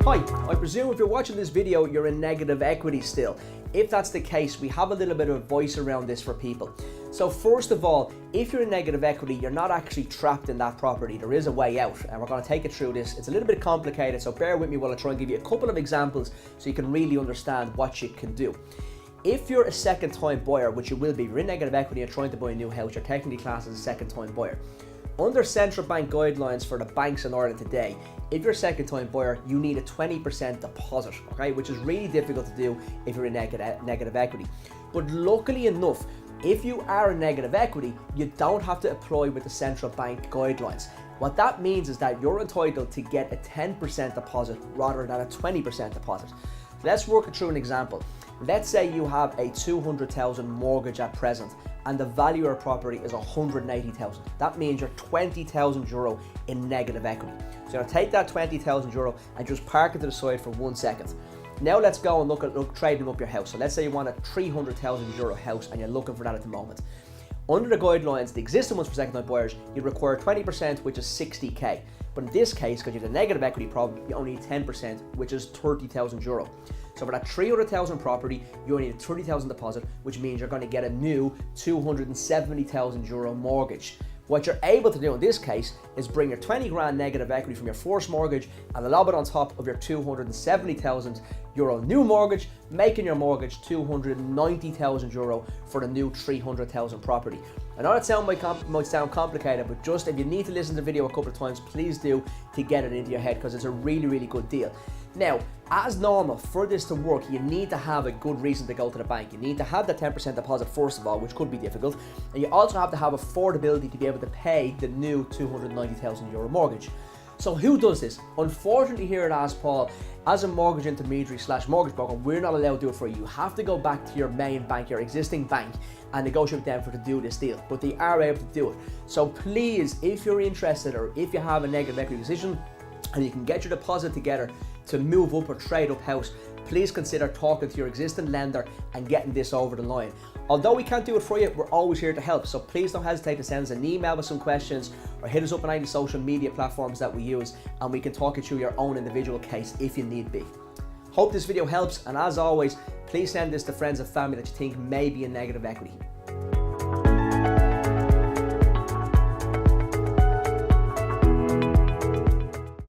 Hi, I presume if you're watching this video, you're in negative equity still. If that's the case, we have a little bit of advice around this for people. So first of all, if you're in negative equity, you're not actually trapped in that property. There is a way out, and we're going to take it through this. It's a little bit complicated, so bear with me while I try and give you a couple of examples so you can really understand what you can do. If you're a second-time buyer, which you will be, you're in negative equity and trying to buy a new house, you're technically classed as a second-time buyer. Under central bank guidelines for the banks in Ireland today, if you're a second-time buyer, you need a 20% deposit, okay, which is really difficult to do if you're in negative equity. But luckily enough, if you are in negative equity, you don't have to apply with the central bank guidelines. What that means is that you're entitled to get a 10% deposit rather than a 20% deposit. So let's work it through an example. Let's say you have a 200,000 mortgage at present and the value of your property is 180,000. That means you're 20,000 euro in negative equity. So you're gonna take that 20,000 euro and just park it to the side for 1 second. Now let's go and look at trading up your house. So let's say you want a 300,000 euro house and you're looking for that at the moment. Under the guidelines, the existing ones for second-time buyers, you require 20%, which is 60k. But in this case, because you have a negative equity problem, you only need 10%, which is 30,000 euro. So for that 300,000 property, you only need a 30,000 deposit, which means you're going to get a new 270,000 euro mortgage. What you're able to do in this case is bring your 20 grand negative equity from your first mortgage and lob it on top of your 270,000 euro new mortgage, making your mortgage 290,000 euro for the new 300,000 property. I know that might sound complicated, but just if you need to listen to the video a couple of times, please do to get it into your head because it's a really, really good deal. Now, as normal, for this to work, you need to have a good reason to go to the bank. You need to have the 10% deposit first of all, which could be difficult, and you also have to have affordability to be able to pay the new 290,000 euro mortgage. So who does this? Unfortunately here at askpaul, as a mortgage intermediary / mortgage broker, we're not allowed to do it for you. You have to go back to your main bank, your existing bank, and negotiate with them to do this deal, but they are able to do it. So please, if you're interested or if you have a negative equity position and you can get your deposit together to move up or trade up house, please consider talking to your existing lender and getting this over the line. Although we can't do it for you, we're always here to help, so please don't hesitate to send us an email with some questions or hit us up on any social media platforms that we use and we can talk you through your own individual case if you need be. Hope this video helps, and as always, please send this to friends and family that you think may be in negative equity.